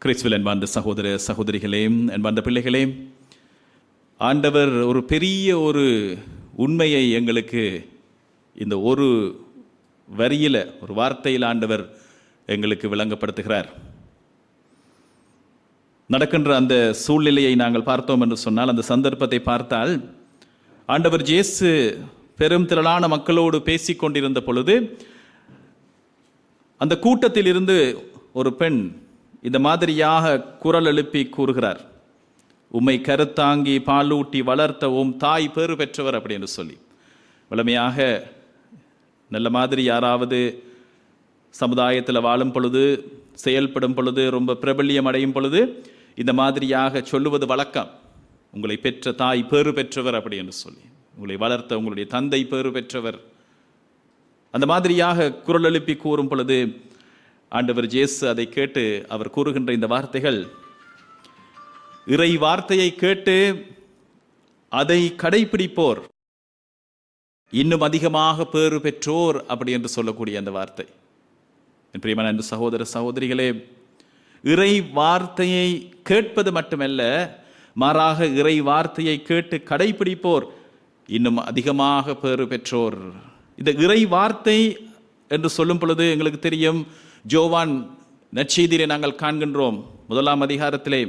கிறிஸ்துவில் அன்பார்ந்த சகோதர சகோதரிகளே, அன்பார்ந்த பிள்ளைகளே, ஆண்டவர் ஒரு பெரிய ஒரு உண்மையை எங்களுக்கு இந்த ஒரு வரியில், ஒரு வார்த்தையில் ஆண்டவர் எங்களுக்கு விளங்கப்படுத்துகிறார். நடக்கின்ற அந்த சூழ்நிலையை நாங்கள் பார்த்தோம் என்று சொன்னால், அந்த சந்தர்ப்பத்தை பார்த்தால், ஆண்டவர் இயேசு பெரும் திரளான மக்களோடு பேசிக்கொண்டிருந்த பொழுது அந்த கூட்டத்தில் இருந்து ஒரு பெண் இந்த மாதிரியாக குரல் எழுப்பி கூறுகிறார், உம்மை கருத்தாங்கி பாலூட்டி வளர்த்த உம் தாய் பேறு பெற்றவர் அப்படி என்று சொல்லி. வளமையாக நல்ல மாதிரி யாராவது சமுதாயத்தில் வாழும் பொழுது, செயல்படும் பொழுது, ரொம்ப பிரபல்யம் அடையும் பொழுது இந்த மாதிரியாக சொல்லுவது வழக்கம். உங்களை பெற்ற தாய் பேறு பெற்றவர் அப்படி என்று சொல்லி, உங்களை வளர்த்த உங்களுடைய தந்தை பேறு பெற்றவர். அந்த மாதிரியாக குரல் எழுப்பி கூறும் பொழுது ஆண்டவர் இயேசு அதை கேட்டு அவர் கூறுகின்ற இந்த வார்த்தைகள், இறை வார்த்தையை கேட்டு அதை கடைபிடிப்போர் இன்னும் அதிகமாக பேறு பெற்றோர் அப்படி என்று சொல்லக்கூடிய அந்த வார்த்தை. என் பிரியமான அன்பு சகோதர சகோதரிகளே, இறை வார்த்தையை கேட்பது மட்டுமல்ல, மாறாக இறை வார்த்தையை கேட்டு கடைபிடிப்போர் இன்னும் அதிகமாக பேறு பெற்றோர். இந்த இறை வார்த்தை என்று சொல்லும் பொழுது எங்களுக்கு தெரியும், யோவான் நற்செய்தியிலே நாங்கள் காண்கின்றோம், 1ஆம் அதிகாரத்திலே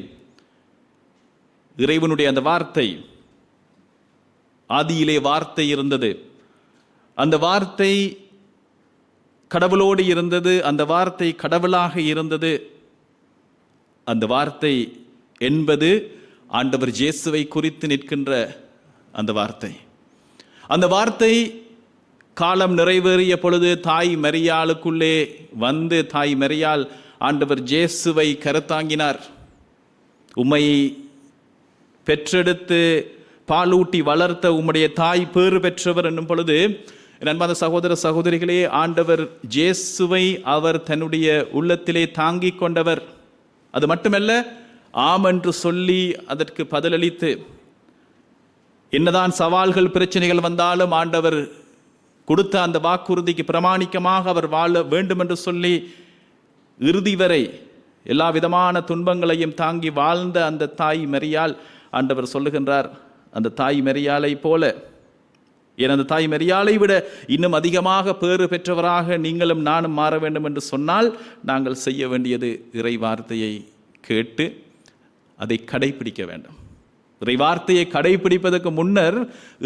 இறைவனுடைய அந்த வார்த்தை, ஆதியிலே வார்த்தை இருந்தது, அந்த வார்த்தை கடவுளோடு இருந்தது, அந்த வார்த்தை கடவுளாக இருந்தது. அந்த வார்த்தை என்பது ஆண்டவர் இயேசுவை குறித்து நிற்கின்ற அந்த வார்த்தை. அந்த வார்த்தை காலம் நிறைவேறிய பொழுது தாய் மரியாளுக்குள்ளே வந்து தாய் மரியாள் ஆண்டவர் இயேசுவை கருத்தாங்கினார். உம்மை பெற்றெடுத்து பாலூட்டி வளர்த்த உம்முடைய தாய் பேறு பெற்றவர் என்னும் பொழுது, அன்பான சகோதர சகோதரிகளே, ஆண்டவர் இயேசுவை அவர் தன்னுடைய உள்ளத்திலே தாங்கிக் கொண்டவர். அது மட்டுமல்ல, ஆம் என்று சொல்லி அதற்கு பதிலளித்து, என்னதான் சவால்கள் பிரச்சனைகள் வந்தாலும் ஆண்டவர் கொடுத்த அந்த வாக்குறுதிக்கு பிரமாணிக்கமாக அவர் வாழ வேண்டும் என்று சொல்லி இறுதி வரை எல்லா விதமான துன்பங்களையும் தாங்கி வாழ்ந்த அந்த தாய் மரியாள், ஆண்டவர் சொல்லுகின்றார், அந்த தாய் மரியாளை போல, ஏன் அந்த தாய் மரியாளை விட இன்னும் அதிகமாக பேறு பெற்றவராக நீங்களும் நானும் மாற வேண்டும் என்று சொன்னால், நாங்கள் செய்ய வேண்டியது இறை வார்த்தையை கேட்டு அதை கடைபிடிக்க வேண்டும். இறை வார்த்தையை கடைபிடிப்பதற்கு முன்னர்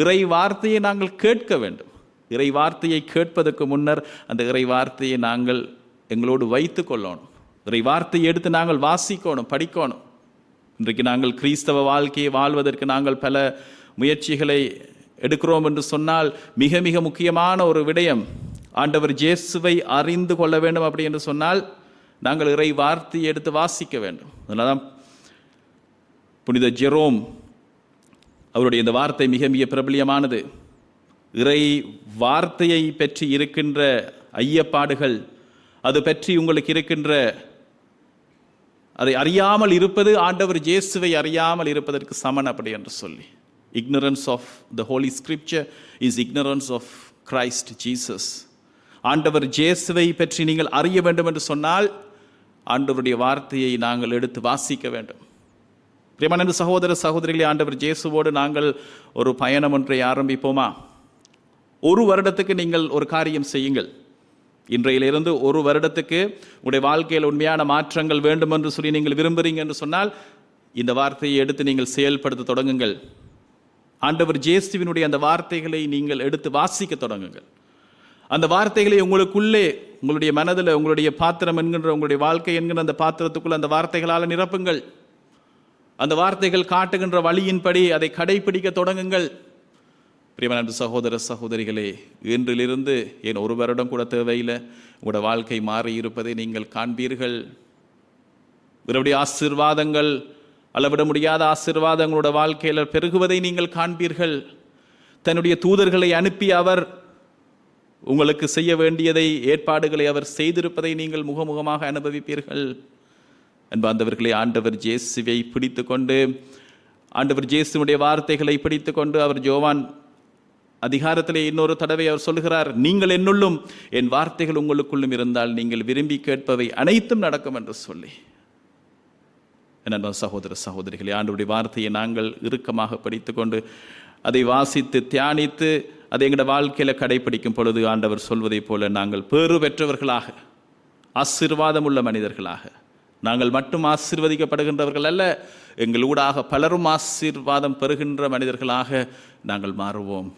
இறை வார்த்தையை நாங்கள் கேட்க வேண்டும். இறை வார்த்தையை கேட்பதற்கு முன்னர் அந்த இறை வார்த்தையை நாங்கள் எங்களோடு வைத்து கொள்ளணும். இறை வார்த்தையை எடுத்து நாங்கள் வாசிக்கணும், படிக்கணும். இன்றைக்கு நாங்கள் கிறிஸ்தவ வாழ்க்கையை வாழ்வதற்கு நாங்கள் பல முயற்சிகளை எடுக்கிறோம் என்று சொன்னால், மிக மிக முக்கியமான ஒரு விடயம், ஆண்டவர் இயேசுவை அறிந்து கொள்ள வேண்டும் அப்படி என்று சொன்னால் நாங்கள் இறை வார்த்தையை எடுத்து வாசிக்க வேண்டும். அதனால தான் புனித ஜெரோம் அவருடைய இந்த வார்த்தை மிக மிக பிரபலியமானது. இறை வார்த்தையை பற்றி இருக்கின்ற ஐயப்பாடுகள், அது பற்றி உங்களுக்கு இருக்கின்ற அதை அறியாமல் இருப்பது ஆண்டவர் இயேசுவை அறியாமல் இருப்பதற்கு சமன் அப்படி என்று சொல்லி. ignorance of the holy scripture is ignorance of Christ Jesus. ஆண்டவர் இயேசுவை பற்றி நீங்கள் அறிய வேண்டும் என்று சொன்னால் ஆண்டவருடைய வார்த்தையை நாங்கள் எடுத்து வாசிக்க வேண்டும். பிரியமான சகோதர சகோதரிகளே, ஆண்டவர் இயேசுவோடு நாங்கள் ஒரு பயணம் ஒன்றை ஆரம்பிப்போமா? ஒரு வருடத்துக்கு நீங்கள் ஒரு காரியம் செய்யுங்கள். இன்றையிலிருந்து ஒரு வருடத்துக்கு உங்களுடைய வாழ்க்கையில் உண்மையான மாற்றங்கள் வேண்டும் என்று சொல்லி நீங்கள் விரும்புகிறீங்க என்று சொன்னால், இந்த வார்த்தையை எடுத்து நீங்கள் செயல்படுத்த தொடங்குங்கள். ஆண்டவர் இயேசுவினுடைய அந்த வார்த்தைகளை நீங்கள் எடுத்து வாசிக்க தொடங்குங்கள். அந்த வார்த்தைகளை உங்களுக்குள்ளே, உங்களுடைய மனதில், உங்களுடைய பாத்திரம் என்கின்ற, உங்களுடைய வாழ்க்கை என்கின்ற அந்த பாத்திரத்துக்குள்ள அந்த வார்த்தைகளால் நிரப்புங்கள். அந்த வார்த்தைகள் காட்டுகின்ற வழியின்படி அதை கடைபிடிக்க தொடங்குங்கள். பிரியமான சகோதர சகோதரிகளே, இன்றிலிருந்து ஏன் ஒரு வருடம் கூட தேவையில்லை, உங்களோட வாழ்க்கை மாறி இருப்பதை நீங்கள் காண்பீர்கள். இவருடைய ஆசீர்வாதங்கள், அளவிட முடியாத ஆசீர்வாதங்களோட வாழ்க்கையில் பெருகுவதை நீங்கள் காண்பீர்கள். தன்னுடைய தூதர்களை அனுப்பி அவர் உங்களுக்கு செய்ய வேண்டியதை, ஏற்பாடுகளை அவர் செய்திருப்பதை நீங்கள் முகமுகமாக அனுபவிப்பீர்கள். அன்பார்ந்தவர்களே, ஆண்டவர் இயேசுவை பிடித்து கொண்டு, ஆண்டவர் இயேசுவுடைய வார்த்தைகளை பிடித்து கொண்டு, அவர் யோவான் அதிகாரத்திலே இன்னொரு தடவை அவர் சொல்லுகிறார், நீங்கள் என்னுள்ளும் என் வார்த்தைகள் உங்களுக்குள்ளும் இருந்தால் நீங்கள் விரும்பி கேட்பவை அனைத்தும் நடக்கும் என்று சொல்லி. என் சகோதர சகோதரிகளே, ஆண்டவருடைய வார்த்தையை நாங்கள் இறுக்கமாக படித்துக்கொண்டு அதை வாசித்து தியானித்து அதை எங்களோட வாழ்க்கையில் கடைபிடிக்கும் பொழுது ஆண்டவர் சொல்வதைப் போல நாங்கள் பேறு பெற்றவர்களாக, ஆசீர்வாதம் உள்ள மனிதர்களாக, நாங்கள் மட்டும் ஆசீர்வதிக்கப்படுகின்றவர்கள் அல்ல, எங்களூடாக பலரும் ஆசீர்வாதம் பெறுகின்ற மனிதர்களாக நாங்கள் மாறுவோம்.